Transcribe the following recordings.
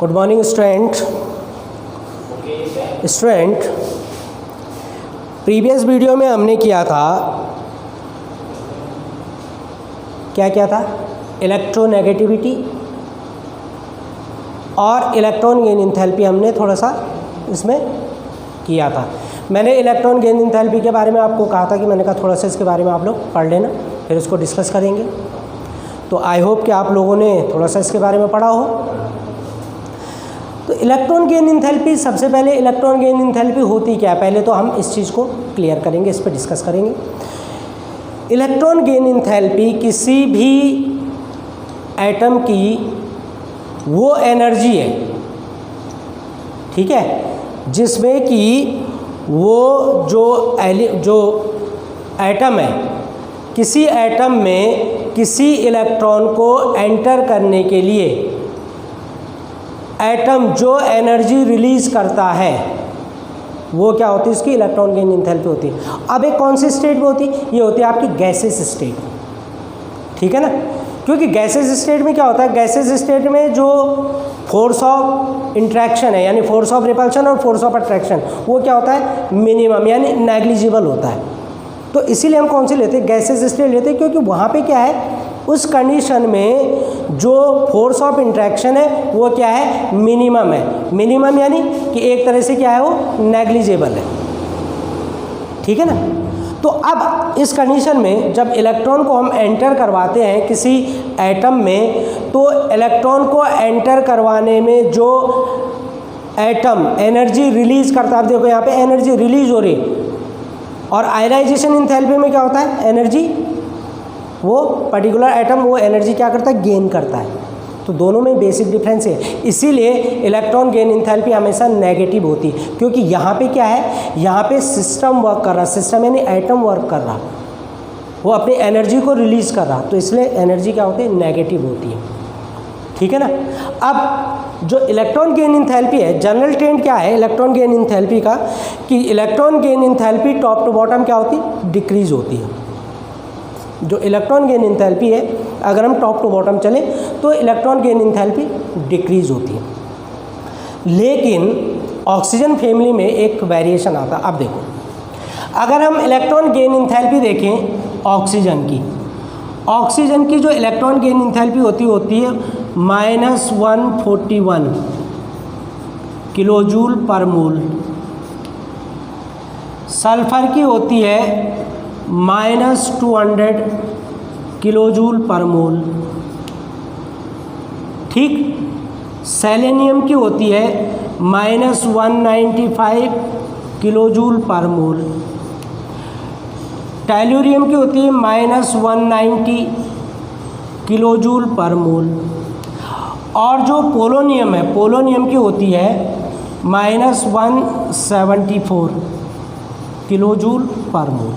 Good morning student. Previous video में हमने किया था, क्या किया था? इलेक्ट्रोनेगेटिविटी और इलेक्ट्रॉन गेन इंथैल्पी हमने थोड़ा सा इसमें किया था। मैंने इलेक्ट्रॉन गेन इंथैल्पी के बारे में आपको कहा था कि मैंने कहा थोड़ा सा इसके बारे में आप लोग पढ़ लेना, फिर इसको डिस्कस करेंगे। तो आई होप कि आप लोगों ने थोड़ा सा इसके बारे में पढ़ा हो। तो इलेक्ट्रॉन गेन इंथैल्पी, सबसे पहले इलेक्ट्रॉन गेन इंथैल्पी होती क्या है, पहले तो हम इस चीज़ को क्लियर करेंगे, इस पर डिस्कस करेंगे। इलेक्ट्रॉन गेन इंथैल्पी किसी भी एटम की वो एनर्जी है, ठीक है, जिसमें कि वो जो एटम है, किसी एटम में किसी इलेक्ट्रॉन को एंटर करने के लिए एटम जो एनर्जी रिलीज करता है वो क्या होती है, उसकी इलेक्ट्रॉन गेन इंथैल्पी होती है। अब एक कौन सी स्टेट में होती है? ये होती है आपकी गैसेस स्टेट, ठीक है ना। क्योंकि गैसेस स्टेट में क्या होता है, गैसेस स्टेट में जो फोर्स ऑफ इंट्रैक्शन है, यानी फोर्स ऑफ रिपल्शन और फोर्स ऑफ अट्रैक्शन, वो क्या होता है, मिनिमम यानी नेग्लिजिबल होता है। तो इसीलिए हम कौन सी लेते हैं, गैसेस स्टेट लेते हैं, क्योंकि वहाँ पे क्या है, उस कंडीशन में जो फोर्स ऑफ इंट्रैक्शन है वो क्या है, मिनिमम है। मिनिमम यानी कि एक तरह से क्या है, वो नेग्लिजिबल है, ठीक है ना। तो अब इस कंडीशन में जब इलेक्ट्रॉन को हम एंटर करवाते हैं किसी एटम में, तो इलेक्ट्रॉन को एंटर करवाने में जो एटम एनर्जी रिलीज करता है, आप देखो यहाँ पे एनर्जी रिलीज हो रही है, और आयनाइजेशन इंथैल्पी में क्या होता है, एनर्जी, वो पर्टिकुलर एटम वो एनर्जी क्या करता है, गेन करता है। तो दोनों में बेसिक डिफरेंस है। इसीलिए इलेक्ट्रॉन गेन इंथैल्पी हमेशा नेगेटिव होती है, क्योंकि यहाँ पे क्या है, यहाँ पे सिस्टम वर्क कर रहा, सिस्टम यानी एटम वर्क कर रहा, वो अपनी एनर्जी को रिलीज कर रहा, तो इसलिए एनर्जी क्या होती है, नेगेटिव होती है, ठीक है ना। अब जो इलेक्ट्रॉन गेन इंथैल्पी है, जनरल ट्रेंड क्या है इलेक्ट्रॉन गेन इंथैल्पी का, कि electron gain enthalpy top to bottom क्या होती है, डिक्रीज होती है। जो इलेक्ट्रॉन गेन इंथैल्पी है, अगर हम टॉप टू बॉटम चले तो इलेक्ट्रॉन गेन इंथैल्पी डिक्रीज होती है। लेकिन ऑक्सीजन फैमिली में एक वेरिएशन आता है। अब देखो, अगर हम इलेक्ट्रॉन गेन इंथैल्पी देखें ऑक्सीजन की जो इलेक्ट्रॉन गेन इंथैल्पी होती है -141 किलोजूल पर मोल। सल्फर की होती है -200 किलोजूल पर मोल, ठीक। सेलेनियम की होती है -195 किलोजूल पर मोल। टेल्यूरियम की होती है -190 किलोजूल पर मोल। और जो पोलोनियम है, पोलोनियम की होती है -174 किलोजूल पर मोल।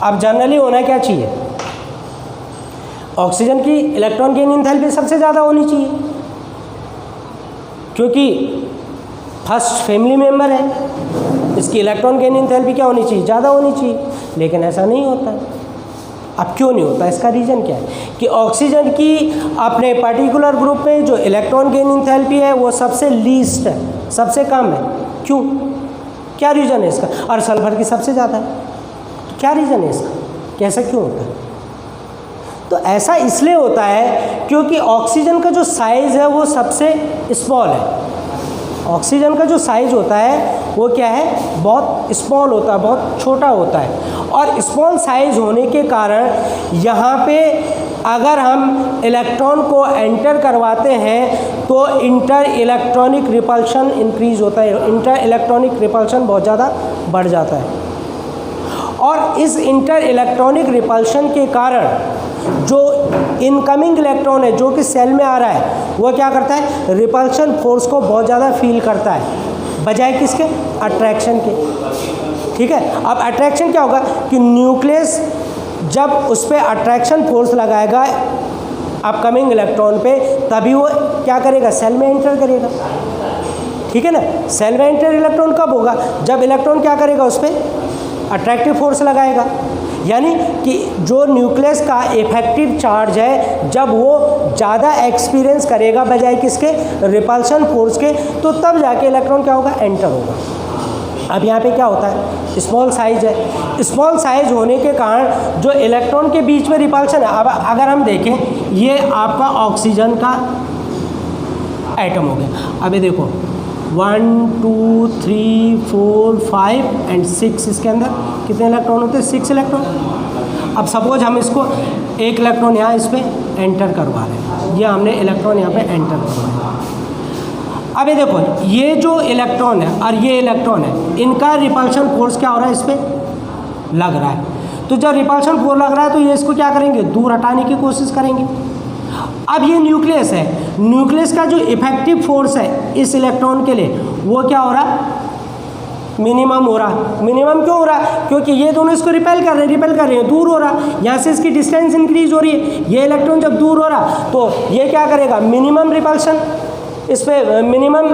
अब जनरली होना क्या चाहिए, ऑक्सीजन की इलेक्ट्रॉन गेन इंथैल्पी सबसे ज़्यादा होनी चाहिए, क्योंकि फर्स्ट फैमिली मेंबर है, इसकी इलेक्ट्रॉन गेन इंथैल्पी क्या होनी चाहिए, ज़्यादा होनी चाहिए। लेकिन ऐसा नहीं होता। अब क्यों नहीं होता, इसका रीज़न क्या है, कि ऑक्सीजन की अपने पर्टिकुलर ग्रुप में जो इलेक्ट्रॉन गेन इंथैल्पी है वो सबसे लीस्ट है, सबसे कम है। क्यों, क्या रीज़न है इसका? और सल्फर की सबसे ज़्यादा है, तो क्या रीज़न है इसका, कैसा क्यों होता है? तो ऐसा इसलिए होता है क्योंकि ऑक्सीजन का जो साइज़ है वो सबसे स्मॉल है। ऑक्सीजन का जो साइज़ होता है वो क्या है, बहुत स्मॉल होता है, बहुत छोटा होता है। और स्मॉल साइज़ होने के कारण यहाँ पे अगर हम इलेक्ट्रॉन को एंटर करवाते हैं तो इंटर इलेक्ट्रॉनिक रिपल्शन इंक्रीज होता है, इंटर इलेक्ट्रॉनिक रिपल्शन बहुत ज़्यादा बढ़ जाता है। और इस इंटर इलेक्ट्रॉनिक रिपल्शन के कारण जो इनकमिंग इलेक्ट्रॉन है जो कि सेल में आ रहा है, वो क्या करता है, रिपल्शन फोर्स को बहुत ज़्यादा फील करता है, बजाय किसके, अट्रैक्शन के, ठीक है। अब अट्रैक्शन क्या होगा कि न्यूक्लियस जब उस पर अट्रैक्शन फोर्स लगाएगा अपकमिंग इलेक्ट्रॉन पे, तभी वो क्या करेगा, सेल में एंटर करेगा, ठीक है ना। सेल में एंटर इलेक्ट्रॉन कब होगा, जब इलेक्ट्रॉन क्या करेगा, उस पर अट्रैक्टिव फोर्स लगाएगा। यानी कि जो न्यूक्लियस का इफेक्टिव चार्ज है जब वो ज़्यादा एक्सपीरियंस करेगा बजाय किसके, रिपल्शन फोर्स के, तो तब जाके इलेक्ट्रॉन क्या होगा, एंटर होगा। अब यहाँ पे क्या होता है, स्मॉल साइज है, स्मॉल साइज होने के कारण जो इलेक्ट्रॉन के बीच में रिपल्शन है, अब अगर हम देखें ये आपका ऑक्सीजन का एटम हो गया। अभी देखो 1 2 3 4 5 एंड 6, इसके अंदर कितने इलेक्ट्रॉन होते हैं, 6 इलेक्ट्रॉन। अब सपोज हम इसको एक इलेक्ट्रॉन यहाँ इस पर एंटर करवा रहे हैं, ये हमने इलेक्ट्रॉन यहाँ पे एंटर करवाया। अब ये देखो ये जो इलेक्ट्रॉन है और ये इलेक्ट्रॉन है, इनका रिपल्शन फोर्स क्या हो रहा है, इस पर लग रहा है। तो जब रिपल्शन फोर्स लग रहा है तो ये इसको क्या करेंगे, दूर हटाने की कोशिश करेंगे। अब ये न्यूक्लियस है, न्यूक्लियस का जो इफेक्टिव फोर्स है इस इलेक्ट्रॉन के लिए वो क्या हो रहा है, मिनिमम हो रहा है। मिनिमम क्यों हो रहा है, क्योंकि ये दोनों इसको रिपेल कर रहे हैं, दूर हो रहा है, यहाँ से इसकी डिस्टेंस इंक्रीज हो रही है। ये इलेक्ट्रॉन जब दूर हो रहा तो ये क्या करेगा, मिनिमम रिपल्शन, इस पर मिनिमम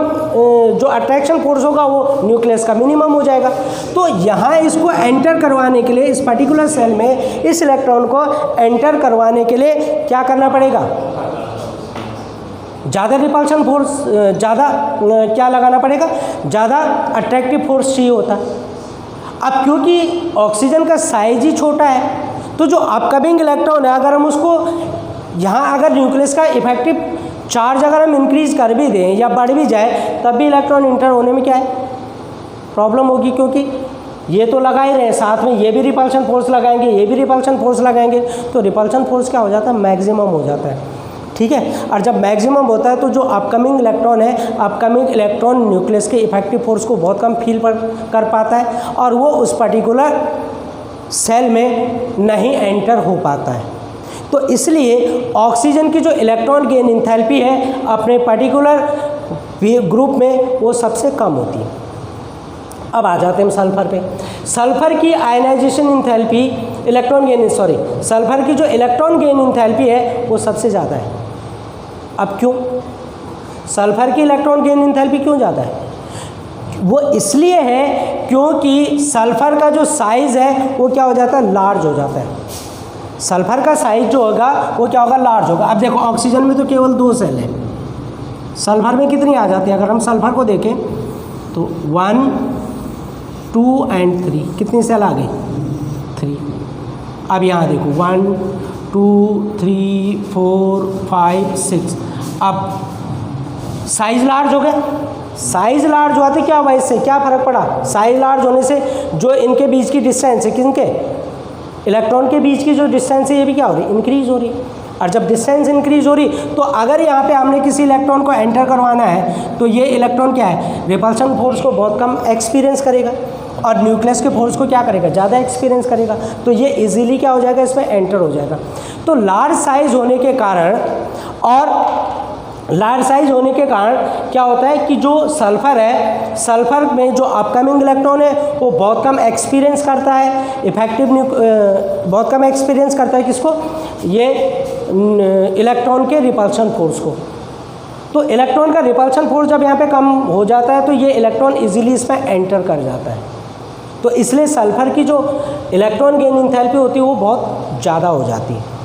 जो अट्रैक्शन फोर्स होगा वो न्यूक्लियस का मिनिमम हो जाएगा। तो यहाँ इसको एंटर करवाने के लिए, इस पर्टिकुलर सेल में इस इलेक्ट्रॉन को एंटर करवाने के लिए क्या करना पड़ेगा, ज़्यादा रिपल्शन फोर्स, ज़्यादा क्या लगाना पड़ेगा, ज़्यादा अट्रैक्टिव फोर्स चाहिए होता है। अब क्योंकि ऑक्सीजन का साइज ही छोटा है तो जो अपकमिंग इलेक्ट्रॉन है, अगर हम उसको यहाँ अगर न्यूक्लियस का इफेक्टिव चार्ज अगर हम इंक्रीज कर भी दें या बढ़ भी जाए तब भी इलेक्ट्रॉन इंटर होने में क्या है, प्रॉब्लम होगी, क्योंकि ये तो लगा ही रहे हैं, साथ में ये भी रिपल्शन फोर्स लगाएंगे, ये भी रिपल्शन फोर्स लगाएंगे, तो रिपल्शन फोर्स क्या हो जाता है, मैक्सिमम हो जाता है। ठीक है, और जब मैक्सिमम होता है तो जो अपकमिंग इलेक्ट्रॉन है, अपकमिंग इलेक्ट्रॉन न्यूक्लियस के इफेक्टिव फोर्स को बहुत कम फील कर पाता है और वो उस पर्टिकुलर सेल में नहीं एंटर हो पाता है। तो इसलिए ऑक्सीजन की जो इलेक्ट्रॉन गेन इंथैल्पी है अपने पर्टिकुलर ग्रुप में वो सबसे कम होती है। अब आ जाते हैं हम सल्फर पे। सल्फर की आयनाइजेशन इंथैल्पी, सल्फर की जो इलेक्ट्रॉन गेन इंथैल्पी है वो सबसे ज़्यादा है। अब क्यों सल्फर की इलेक्ट्रॉन गेन इंथैल्पी क्यों ज़्यादा है, वो इसलिए है क्योंकि सल्फर का जो साइज़ है वो क्या हो जाता है, लार्ज हो जाता है। सल्फर का साइज जो होगा वो क्या होगा, लार्ज होगा। अब देखो ऑक्सीजन में तो केवल 2 सेल है, सल्फर में कितनी आ जाती है, अगर हम सल्फर को देखें तो 1 2 एंड 3, कितनी सेल आ गई, 3। अब यहाँ देखो 1 2 3 4 5 6, अब साइज लार्ज हो गया। साइज लार्ज होते क्या हुआ, इससे क्या फ़र्क पड़ा, साइज लार्ज होने से जो इनके बीच की डिस्टेंस है, किनके, इलेक्ट्रॉन के बीच की जो डिस्टेंस है ये भी क्या हो रही है, इंक्रीज हो रही है। और जब डिस्टेंस इंक्रीज हो रही तो अगर यहाँ पे हमने किसी इलेक्ट्रॉन को एंटर करवाना है तो ये इलेक्ट्रॉन क्या है, रिपल्शन फोर्स को बहुत कम एक्सपीरियंस करेगा और न्यूक्लियस के फोर्स को क्या करेगा, ज़्यादा एक्सपीरियंस करेगा, तो ये इजीली क्या हो जाएगा, इसमें एंटर हो जाएगा। तो लार्ज साइज होने के कारण लार्ज साइज होने के कारण क्या होता है कि जो सल्फ़र है, सल्फ़र में जो अपकमिंग इलेक्ट्रॉन है वो बहुत कम एक्सपीरियंस करता है, बहुत कम एक्सपीरियंस करता है किसको, ये इलेक्ट्रॉन के रिपल्शन फोर्स को। तो इलेक्ट्रॉन का रिपल्शन फोर्स जब यहाँ पे कम हो जाता है तो ये इलेक्ट्रॉन इजीली इसमें एंटर कर जाता है। तो इसलिए सल्फ़र की जो इलेक्ट्रॉन गेन इंथैल्पी होती है वो बहुत ज़्यादा हो जाती है।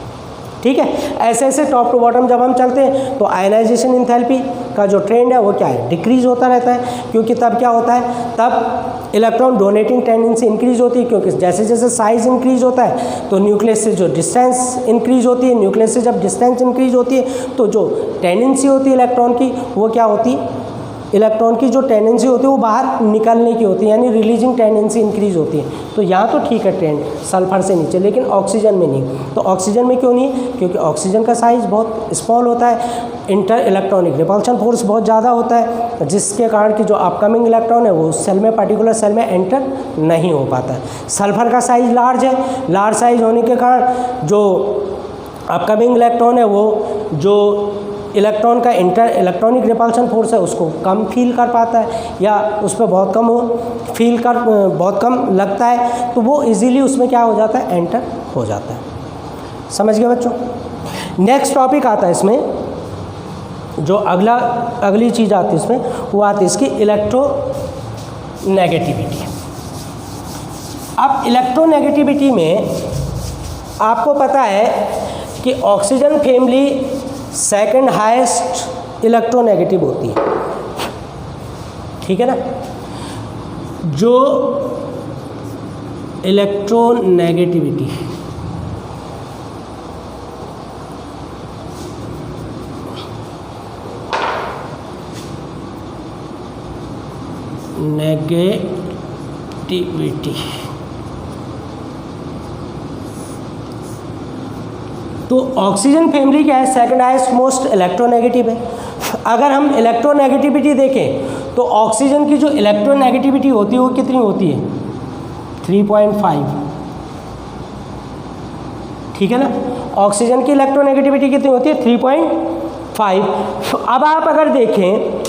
ठीक है, ऐसे ऐसे टॉप टू बॉटम जब हम चलते हैं तो आयनाइजेशन इंथैल्पी का जो ट्रेंड है वो क्या है, डिक्रीज होता रहता है, क्योंकि तब क्या होता है, तब इलेक्ट्रॉन डोनेटिंग टेंडेंसी इंक्रीज होती है, क्योंकि जैसे जैसे साइज इंक्रीज होता है तो न्यूक्लियस से जो डिस्टेंस इंक्रीज होती है, न्यूक्लियस से जब डिस्टेंस इंक्रीज होती है तो जो टेंडेंसी होती है इलेक्ट्रॉन की वो क्या होती है, इलेक्ट्रॉन की जो टेंडेंसी होती है वो बाहर निकलने की होती है, यानी रिलीजिंग टेंडेंसी इंक्रीज होती है। तो यहाँ तो ठीक है ट्रेंड सल्फर से नीचे, लेकिन ऑक्सीजन में नहीं। तो ऑक्सीजन में क्यों नहीं है, क्योंकि ऑक्सीजन का साइज़ बहुत स्मॉल होता है, इंटर इलेक्ट्रॉनिक रिपल्शन फोर्स बहुत ज़्यादा होता है, जिसके कारण कि जो अपकमिंग इलेक्ट्रॉन है वो उस सेल में, पर्टिकुलर सेल में एंटर नहीं हो पाता है। सल्फर का साइज़ लार्ज है, लार्ज साइज होने के कारण जो अपकमिंग इलेक्ट्रॉन है वो जो इलेक्ट्रॉन का इंटर इलेक्ट्रॉनिक रिपल्शन फोर्स है उसको कम फील कर पाता है, या उस पर बहुत कम लगता है, तो वो इजीली उसमें क्या हो जाता है, एंटर हो जाता है। समझ गए बच्चों। नेक्स्ट टॉपिक आता है इसमें, जो अगली चीज़ आती है इसमें, वो आती है इसकी इलेक्ट्रोनेगेटिविटी। अब इलेक्ट्रोनेगेटिविटी में आपको पता है कि oxygen family second highest electronegative होती है, ठीक है ना। जो इलेक्ट्रोनेगेटिविटी तो ऑक्सीजन फैमिली क्या है, सेकंड हाईएस्ट मोस्ट इलेक्ट्रोनेगेटिव है। अगर हम इलेक्ट्रोनेगेटिविटी देखें तो ऑक्सीजन की जो इलेक्ट्रोनेगेटिविटी होती है वो कितनी होती है, 3.5, ठीक है ना। ऑक्सीजन की इलेक्ट्रोनेगेटिविटी कितनी होती है, 3.5। अब आप अगर देखें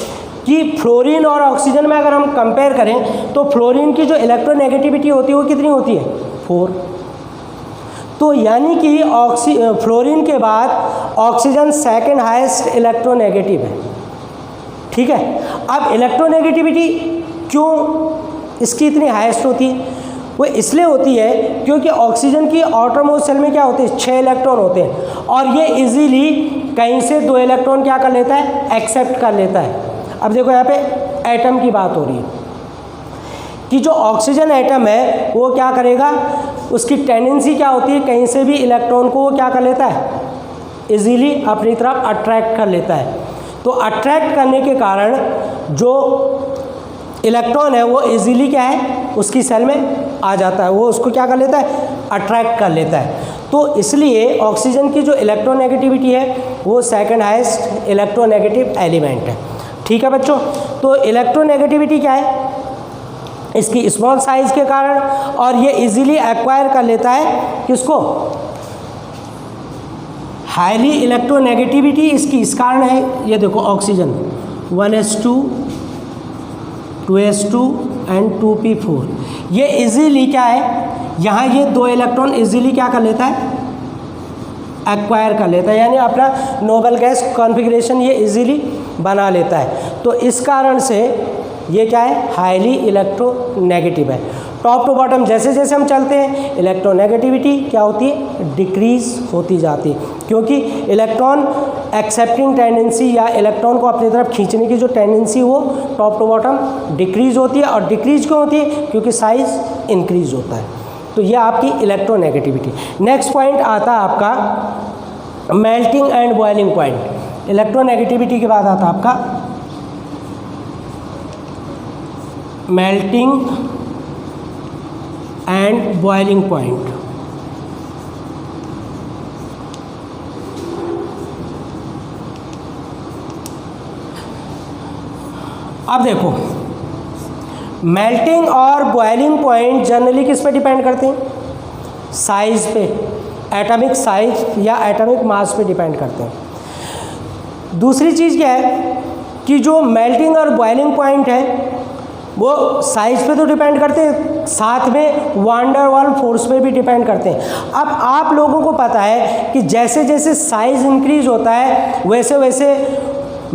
कि फ्लोरीन और ऑक्सीजन में अगर हम कंपेयर करें तो फ्लोरीन की जो इलेक्ट्रोनेगेटिविटी होती है वो कितनी होती है, 4। तो यानी कि फ्लोरीन के बाद ऑक्सीजन सेकंड हाईएस्ट इलेक्ट्रोनेगेटिव है, ठीक है। अब इलेक्ट्रोनेगेटिविटी क्यों इसकी इतनी हाईएस्ट होती है, वो इसलिए होती है क्योंकि ऑक्सीजन की आउटरमोस्ट शेल में क्या होते हैं, 6 इलेक्ट्रॉन होते हैं और ये इजीली कहीं से 2 इलेक्ट्रॉन क्या कर लेता है, एक्सेप्ट कर लेता है। अब देखो यहाँ पे एटम की बात हो रही है कि जो ऑक्सीजन एटम है वो क्या करेगा, उसकी टेंडेंसी क्या होती है, कहीं से भी इलेक्ट्रॉन को वो क्या कर लेता है, इजीली अपनी तरफ अट्रैक्ट कर लेता है। तो अट्रैक्ट करने के कारण जो इलेक्ट्रॉन है वो इजीली क्या है, उसकी सेल में आ जाता है, वो उसको क्या कर लेता है, अट्रैक्ट कर लेता है। तो इसलिए ऑक्सीजन की जो इलेक्ट्रोनेगेटिविटी है वो सेकंड हाईएस्ट इलेक्ट्रोनेगेटिव एलिमेंट है, ठीक है बच्चों। तो इलेक्ट्रोनेगेटिविटी क्या है, इसकी स्मॉल साइज के कारण, और ये इजीली एक्वायर कर लेता है किसको, हाईली इलेक्ट्रोनेगेटिविटी इसकी इस कारण है, ये देखो oxygen 1s2 2s2 and 2p4, ये इजीली क्या है, यहाँ ये 2 इलेक्ट्रॉन इजीली क्या कर लेता है, एक्वायर कर लेता है, यानी अपना नोबल गैस कॉन्फ़िगरेशन ये इजीली बना लेता है। तो इस कारण से ये क्या है, हाईली इलेक्ट्रोनेगेटिव है। टॉप टू बॉटम जैसे जैसे हम चलते हैं इलेक्ट्रोनेगेटिविटी क्या होती है, डिक्रीज होती जाती है, क्योंकि इलेक्ट्रॉन एक्सेप्टिंग टेंडेंसी या इलेक्ट्रॉन को अपनी तरफ खींचने की जो टेंडेंसी वो टॉप टू बॉटम डिक्रीज होती है। और डिक्रीज क्यों होती है, क्योंकि साइज इंक्रीज होता है। तो ये आपकी इलेक्ट्रोनेगेटिविटी। नेक्स्ट पॉइंट आता है आपका melting and boiling point. Electronegativity के बाद आता है आपका मेल्टिंग एंड बॉइलिंग पॉइंट। अब देखो मेल्टिंग और बॉइलिंग पॉइंट जनरली किस पे डिपेंड करते हैं, साइज पे, एटॉमिक साइज या एटॉमिक मास पे डिपेंड करते हैं। दूसरी चीज़ क्या है कि जो मेल्टिंग और बॉइलिंग पॉइंट है वो साइज पे तो डिपेंड करते हैं, साथ में वान डेर वाल्स फोर्स पे भी डिपेंड करते हैं। अब आप लोगों को पता है कि जैसे जैसे साइज इंक्रीज होता है वैसे वैसे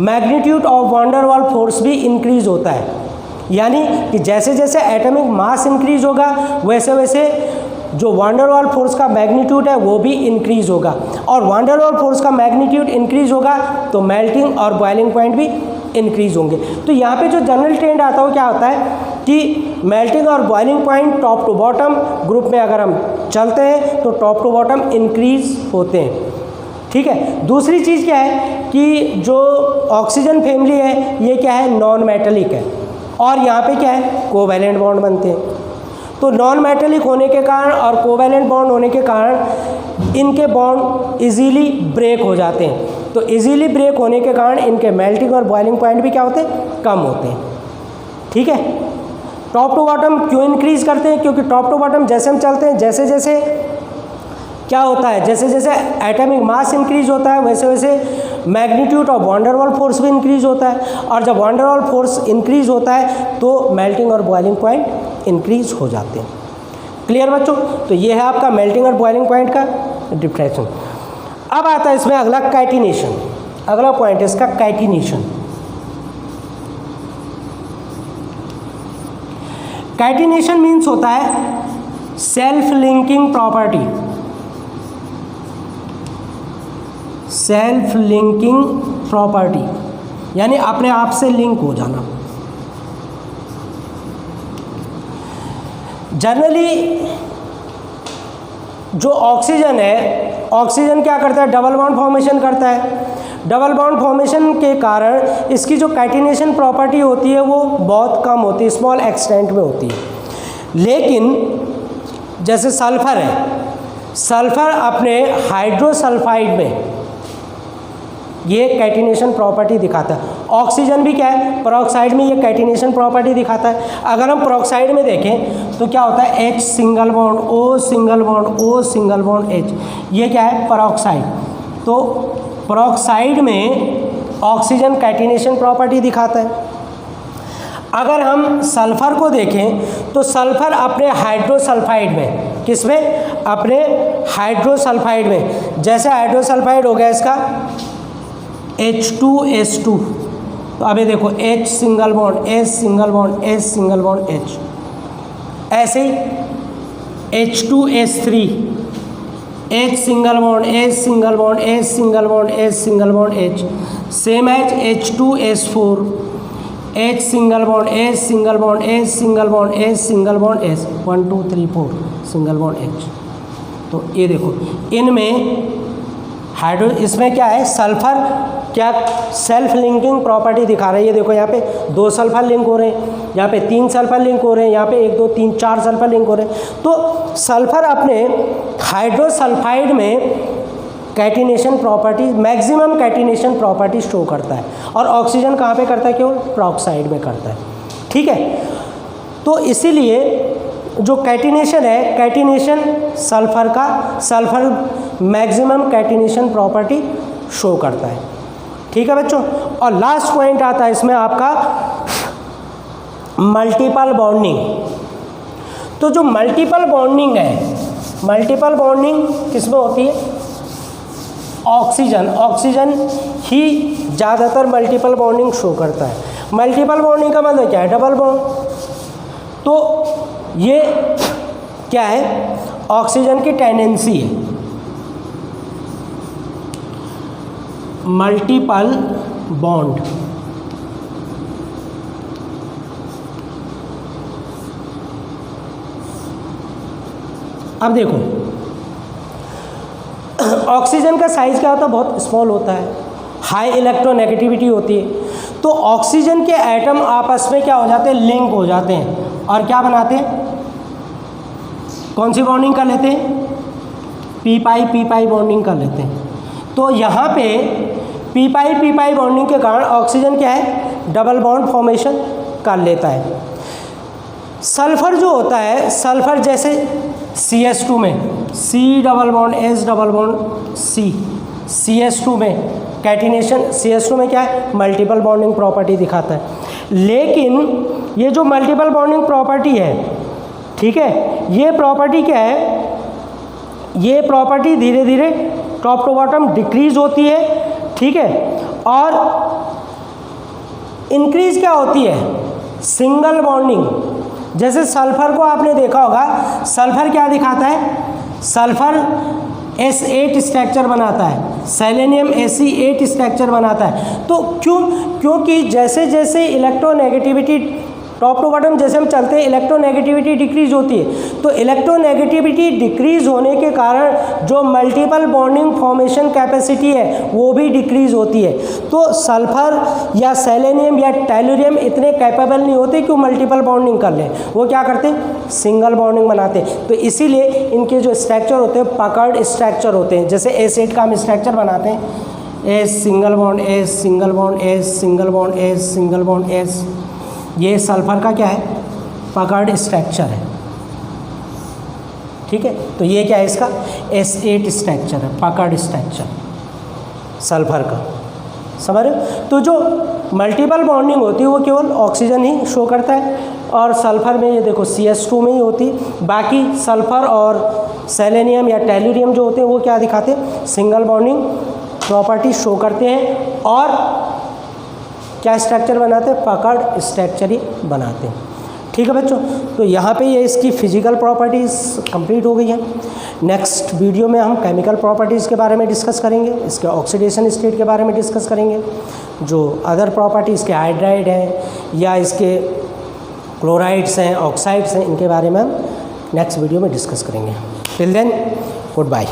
magnitude of van der Waals force भी इंक्रीज होता है, यानी कि जैसे जैसे एटॉमिक मास इंक्रीज होगा वैसे वैसे जो वान डेर वाल्स फोर्स का मैग्नीट्यूड है वो भी इंक्रीज होगा, और वान डेर वाल्स फोर्स का मैग्नीट्यूड इंक्रीज होगा तो मेल्टिंग और बॉइलिंग पॉइंट भी इंक्रीज होंगे। तो यहाँ पे जो जनरल ट्रेंड आता है क्या होता है कि मेल्टिंग और boiling point top to bottom group में अगर हम चलते हैं तो टॉप टू बॉटम इंक्रीज होते हैं, ठीक है। दूसरी चीज़ क्या है कि जो ऑक्सीजन फैमिली है ये क्या है, नॉन मेटेलिक है, और यहाँ पे क्या है, कोवैलेंट बॉन्ड बनते हैं। तो नॉन मेटेलिक होने के कारण और कोवैलेंट बॉन्ड होने के कारण इनके बॉन्ड इजीली ब्रेक हो जाते हैं। तो इजीली ब्रेक होने के कारण इनके मेल्टिंग और बॉइलिंग पॉइंट भी क्या होते हैं, कम होते हैं, ठीक है। टॉप टू बॉटम क्यों इंक्रीज करते हैं, क्योंकि टॉप टू बॉटम जैसे हम चलते हैं जैसे जैसे क्या होता है, जैसे जैसे एटॉमिक मास इंक्रीज होता है वैसे वैसे magnitude of van der Waals force भी इंक्रीज होता है, और जब van der Waals force increase होता है तो मेल्टिंग और बॉइलिंग पॉइंट इंक्रीज हो जाते हैं। क्लियर बच्चों, तो ये है आपका मेल्टिंग और बॉइलिंग पॉइंट का डिफरेंस। अब आता है इसमें अगला कैटिनेशन, अगला पॉइंट है इसका कैटिनेशन। कैटिनेशन मीन्स होता है self linking property. Self linking property, यानी अपने आप से लिंक हो जाना। जनरली जो ऑक्सीजन है, ऑक्सीजन क्या करता है, डबल बॉन्ड फॉर्मेशन करता है। डबल बॉन्ड फॉर्मेशन के कारण इसकी जो कैटिनेशन प्रॉपर्टी होती है वो बहुत कम होती है, स्मॉल एक्सटेंट में होती है। लेकिन जैसे सल्फर है, सल्फर अपने हाइड्रोसल्फाइड में ये कैटिनेशन प्रॉपर्टी दिखाता है। ऑक्सीजन भी क्या है, पेरोक्साइड में ये कैटिनेशन प्रॉपर्टी दिखाता है। अगर हम पेरोक्साइड में देखें तो क्या होता है, H single bond O single bond O single bond H, ये क्या है, पेरोक्साइड। तो पेरोक्साइड में ऑक्सीजन कैटिनेशन प्रॉपर्टी दिखाता है। अगर हम सल्फर को देखें तो सल्फर अपने हाइड्रोसल्फाइड में, किसमें, अपने हाइड्रोसल्फाइड में, जैसे हाइड्रोसल्फाइड हो गया इसका H2S2, तो अभी देखो H single bond S single bond S single bond H, ऐसे ही H2S3, H single bond S single bond S single bond S single bond H, same as H2S4, H single bond S single bond S single bond S single bond S, 1 2 3 4 single bond H। तो ये देखो इनमें hydro, इसमें क्या है, sulphur क्या self linking property दिखा रहा है। ये देखो यहाँ पे 2 सल्फर लिंक हो रहे हैं, यहाँ पे 3 सल्फर लिंक हो रहे हैं, यहाँ पे 1 2 3 4 सल्फर लिंक हो रहे हैं। तो सल्फर अपने हाइड्रोसल्फाइड में catenation property, maximum catenation property show करता है, और ऑक्सीजन कहाँ पे करता है, केवल पेरोक्साइड में करता है। ठीक है, तो इसीलिए जो कैटिनेशन है, कैटिनेशन सल्फर का, sulphur maximum catenation property show करता है। ठीक है बच्चों, और लास्ट पॉइंट आता है इसमें आपका मल्टीपल बॉन्डिंग। तो जो मल्टीपल बॉन्डिंग है, मल्टीपल बॉन्डिंग किसमें होती है, ऑक्सीजन, ऑक्सीजन ही ज़्यादातर मल्टीपल बॉन्डिंग शो करता है। मल्टीपल बॉन्डिंग का मतलब क्या है, डबल बॉन्ड। तो ये क्या है, ऑक्सीजन की टेंडेंसी है मल्टीपल बॉन्ड। अब देखो ऑक्सीजन का साइज क्या होता है, बहुत स्मॉल होता है, हाई इलेक्ट्रोनेगेटिविटी होती है। तो ऑक्सीजन के एटम आपस में क्या हो जाते हैं, लिंक हो जाते हैं, और क्या बनाते हैं, कौन सी बॉन्डिंग कर लेते हैं, पी पाई बॉन्डिंग कर लेते हैं। तो यहाँ पे पी पाई बॉन्डिंग के कारण ऑक्सीजन क्या है, डबल बॉन्ड फॉर्मेशन कर लेता है। सल्फर जो होता है, सल्फर जैसे CS2 में C double bond S double bond C, CS2 में कैटिनेशन, CS2 में क्या है, मल्टीपल बॉन्डिंग प्रॉपर्टी दिखाता है। लेकिन ये जो मल्टीपल बॉन्डिंग प्रॉपर्टी है, ठीक है, ये प्रॉपर्टी क्या है, ये प्रॉपर्टी धीरे धीरे टॉप टू बॉटम डिक्रीज होती है। ठीक है, और इंक्रीज क्या होती है, सिंगल बॉन्डिंग। जैसे सल्फर को आपने देखा होगा, सल्फर क्या दिखाता है, सल्फर S8 स्ट्रक्चर बनाता है, सेलेनियम Se8 स्ट्रक्चर बनाता है। तो क्योंकि जैसे जैसे इलेक्ट्रोनेगेटिविटी टॉप टू बॉटम जैसे हम चलते हैं, इलेक्ट्रोनेगेटिविटी डिक्रीज होती है। तो इलेक्ट्रोनेगेटिविटी डिक्रीज होने के कारण जो मल्टीपल बॉन्डिंग फॉर्मेशन कैपेसिटी है वो भी डिक्रीज होती है। तो सल्फर या सेलेनियम या टेलुरियम इतने कैपेबल नहीं होते कि वो मल्टीपल बॉन्डिंग कर लें, वो क्या करते हैं, सिंगल बॉन्डिंग बनाते हैं। तो इसीलिए इनके जो स्ट्रक्चर होते हैं पकड़ स्ट्रक्चर होते हैं। जैसे S8 का हम स्ट्रक्चर बनाते हैं, S single bond S single bond S single bond S single bond S, ये सल्फर का क्या है, पकड़ स्ट्रक्चर है। ठीक है, तो ये क्या है, इसका S8 स्ट्रक्चर है, पकड़ स्ट्रक्चर सल्फर का, समझ रहे हो। तो जो मल्टीपल बॉन्डिंग होती है वो केवल ऑक्सीजन ही शो करता है, और सल्फर में ये देखो CS2 में ही होती है। बाकी सल्फर और सेलेनियम या टेलुरियम जो होते हैं वो क्या दिखाते हैं, सिंगल बॉन्डिंग प्रॉपर्टी शो करते हैं, और क्या स्ट्रक्चर बनाते हैं, पकड़ स्ट्रक्चर ही बनाते हैं। ठीक है बच्चों, तो यहाँ पे ये इसकी फिजिकल प्रॉपर्टीज़ कंप्लीट हो गई हैं। नेक्स्ट वीडियो में हम केमिकल प्रॉपर्टीज़ के बारे में डिस्कस करेंगे, इसके ऑक्सीडेशन स्टेट के बारे में डिस्कस करेंगे, जो अदर प्रॉपर्टी इसके हाइड्राइड हैं या इसके क्लोराइड्स हैं, ऑक्साइड्स हैं, इनके बारे में हम नेक्स्ट वीडियो में डिस्कस करेंगे। Till then good bye.